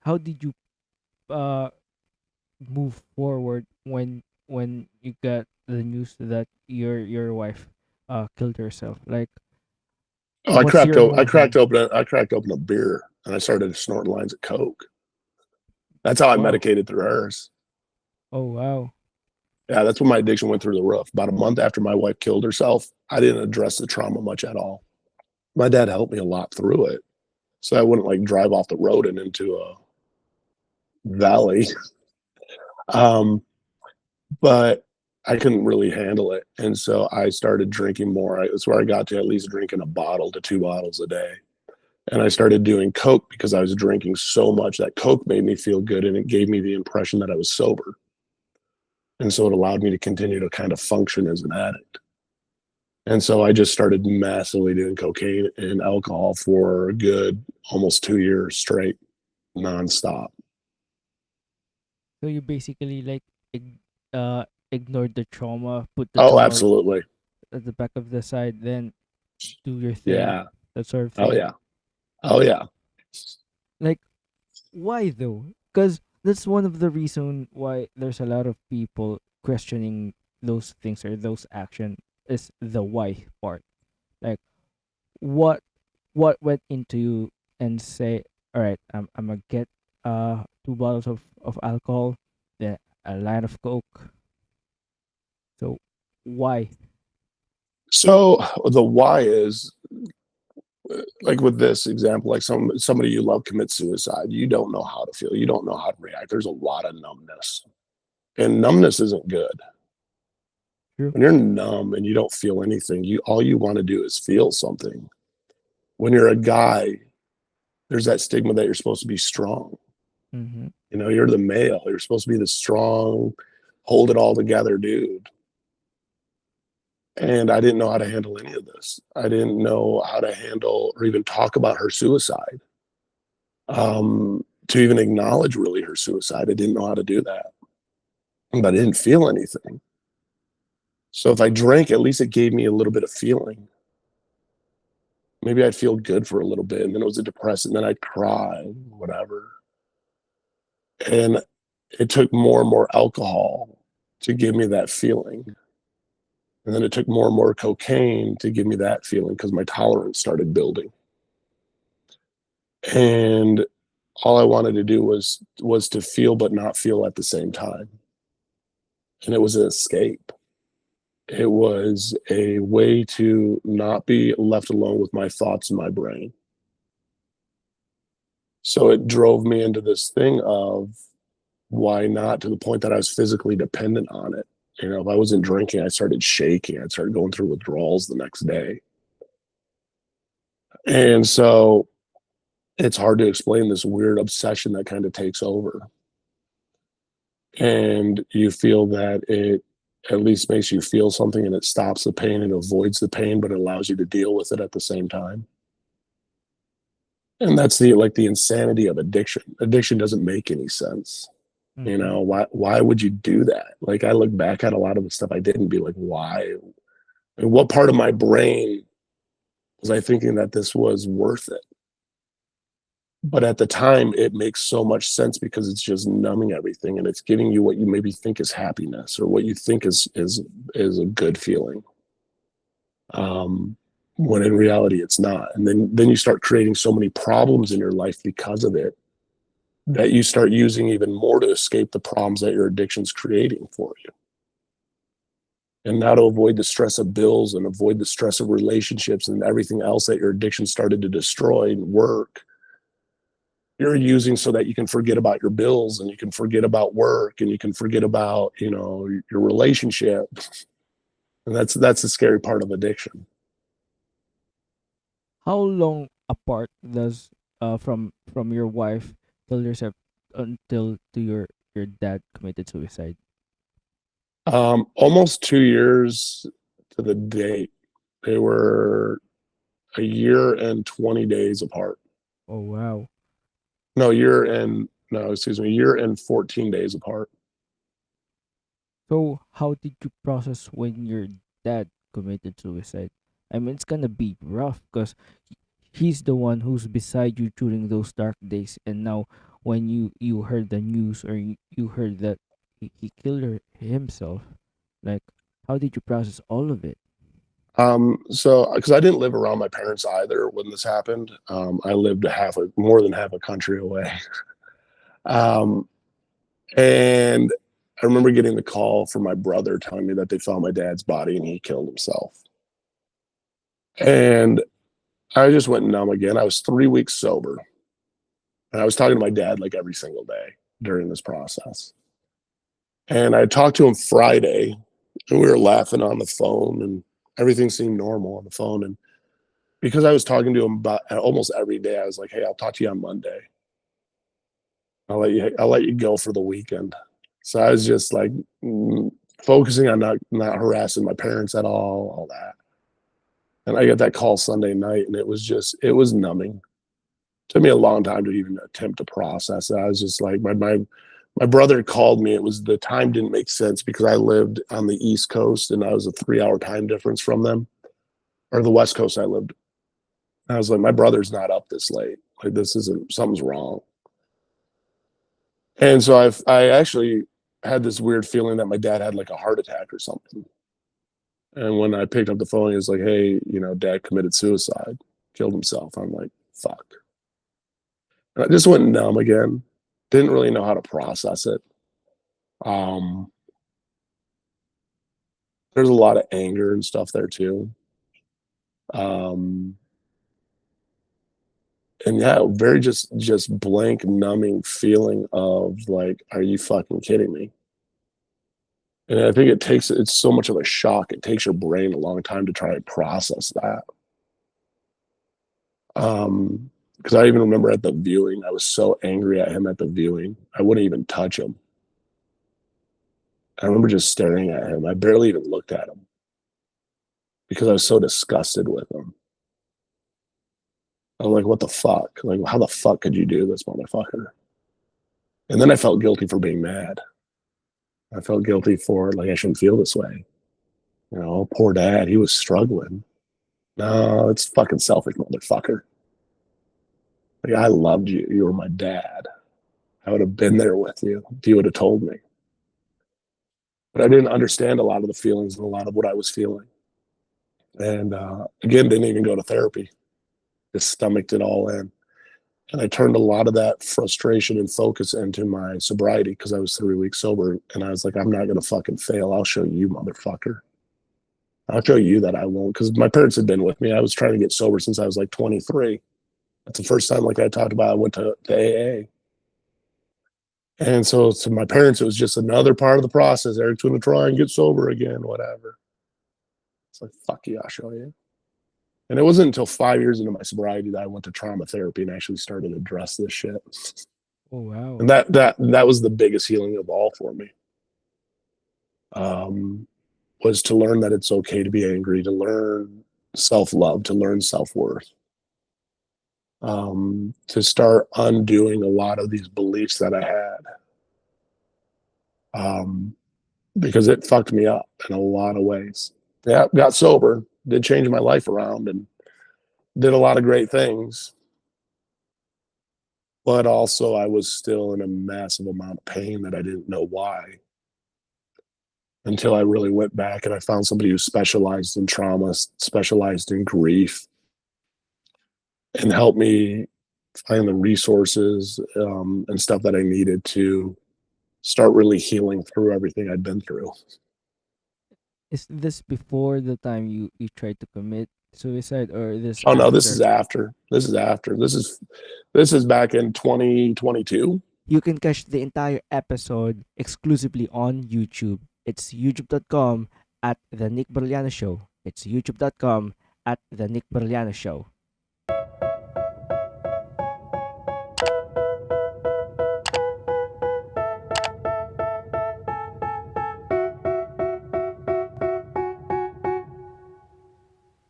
how did you uh move forward when you got the news that your wife killed herself? Like, Oh, what's your emotion? I cracked open a beer and I started snorting lines of coke. That's how I Wow. medicated through hers. Oh wow. Yeah, that's when my addiction went through the roof. About a month after my wife killed herself, I didn't address the trauma much at all. My dad helped me a lot through it, so I wouldn't like drive off the road and into a valley. Um, but I couldn't really handle it, and so I started drinking more. That's where I got to at least drinking a bottle to 2 bottles a day. And I started doing coke because I was drinking so much that coke made me feel good, and it gave me the impression that I was sober, and so it allowed me to continue to kind of function as an addict. And so I just started massively doing cocaine and alcohol for a good almost 2 years straight, nonstop. So you basically like ignored the trauma, put the Oh, trauma absolutely. at the back of the side, then do your thing, Yeah. that sort of Oh, thing. yeah. Oh, yeah. Like, why though? Because that's one of the reason why there's a lot of people questioning those things or those action is the why part. Like, what went into you and say, all right, I'm gonna get 2 bottles of alcohol, then a line of coke. So why? So the why is like with this example, like somebody you love commits suicide. You don't know how to feel. You don't know how to react. There's a lot of numbness, and numbness isn't good. True. When you're numb and you don't feel anything, you all you want to do is feel something. When you're a guy, there's that stigma that you're supposed to be strong. Mm-hmm. You know, you're the male. You're supposed to be the strong, hold it all together dude. And I didn't know how to handle any of this. I didn't know how to handle or even talk about her suicide. To even acknowledge really her suicide, I didn't know how to do that. But I didn't feel anything. So if I drank, at least it gave me a little bit of feeling. Maybe I'd feel good for a little bit, and then it was a depressant, and then I'd cry, whatever. And it took more and more alcohol to give me that feeling. And then it took more and more cocaine to give me that feeling because my tolerance started building. And all I wanted to do was to feel but not feel at the same time. And it was an escape. It was a way to not be left alone with my thoughts in my brain. So it drove me into this thing of why not, to the point that I was physically dependent on it. You know, if I wasn't drinking, I started shaking. I started going through withdrawals the next day. And so it's hard to explain this weird obsession that kind of takes over. And you feel that it at least makes you feel something, and it stops the pain and avoids the pain, but it allows you to deal with it at the same time. And that's the insanity of addiction. Addiction doesn't make any sense. You Mm-hmm. know, why would you do that? Like I look back at a lot of the stuff I did and be like, why? And what part of my brain was I thinking that this was worth it? But at the time, it makes so much sense because it's just numbing everything, and it's giving you what you maybe think is happiness or what you think is a good feeling. Um, when in reality it's not. And then you start creating so many problems in your life because of it, that you start using even more to escape the problems that your addiction's creating for you. And now to avoid the stress of bills and avoid the stress of relationships and everything else that your addiction started to destroy and work, you're using so that you can forget about your bills and you can forget about work and you can forget about, you know, your relationship. And that's the scary part of addiction. How long apart does from your wife till yourself until to your dad committed suicide? Almost 2 years to the date. They were a year and 20 days apart. Oh wow. No, excuse me, a year and 14 days apart. So how did you process when your dad committed suicide? I mean, it's gonna be rough because he's the one who's beside you during those dark days, and now when you heard the news, or you heard that he killed himself? Like, how did you process all of it? So because I didn't live around my parents either when this happened, I lived more than half a country away. Um, and I remember getting the call from my brother telling me that they found my dad's body and he killed himself. And I just went numb again. I was 3 weeks sober, and I was talking to my dad like every single day during this process. And I talked to him Friday, and we were laughing on the phone, and everything seemed normal on the phone. And because I was talking to him about almost every day, I was like, "Hey, I'll talk to you on Monday. I'll let you go for the weekend." So I was just like focusing on not harassing my parents at all that. And I got that call Sunday night, and it was numbing. It took me a long time to even attempt to process it. I was just like my brother called me. It was the time didn't make sense because I lived on the East Coast and I was a 3 hour time difference from them, or the West Coast I lived. I was like, my brother's not up this late. Like this isn't something's wrong. And so I actually had this weird feeling that my dad had like a heart attack or something. And when I picked up the phone, he was like, "Hey, dad committed suicide, killed himself." I'm like, "Fuck." And I just went numb again. Didn't really know how to process it. Um, there's a lot of anger and stuff there too. Um, and yeah, very just blank, numbing feeling of like, "Are you fucking kidding me?" And I think it's so much of a shock. It takes your brain a long time to try and process that. Because I even remember at the viewing, I was so angry at him at the viewing, I wouldn't even touch him. I remember just staring at him. I barely even looked at him because I was so disgusted with him. I'm like, what the fuck? Like, how the fuck could you do this, motherfucker? And then I felt guilty for being mad. I felt guilty for like I shouldn't feel this way. Poor dad, he was struggling. No, it's fucking selfish, motherfucker. Like I loved you. You were my dad. I would have been there with you if you would have told me. But I didn't understand a lot of the feelings and a lot of what I was feeling. And again, didn't even go to therapy. Just stomached it all in. And I turned a lot of that frustration and focus into my sobriety because I was 3 weeks sober. And I was like, I'm not going to fucking fail. I'll show you, motherfucker. I'll show you that I won't. Because my parents had been with me. I was trying to get sober since I was like 23. That's the first time, like I talked about, I went to AA. And so to my parents, it was just another part of the process. Eric's going to try and get sober again, whatever. It's like, fuck you, I'll show you. And it wasn't until 5 years into my sobriety that I went to trauma therapy and actually started to address this shit. Oh And wow. that was the biggest healing of all for me. Um, was to learn that it's okay to be angry, to learn self love, to learn self worth, to start undoing a lot of these beliefs that I had, because it fucked me up in a lot of ways. Yeah, got sober, did change my life around, and did a lot of great things. But also, I was still in a massive amount of pain that I didn't know why until I really went back and I found somebody who specialized in trauma, specialized in grief, and helped me find the resources and stuff that I needed to start really healing through everything I'd been through. Is this before the time you tried to commit suicide, or this Oh no, this is after? after. This is after. This is back in 2022. You can catch the entire episode exclusively on YouTube. It's youtube.com at the Nick Barellano Show. It's youtube.com at the Nick Barellano Show.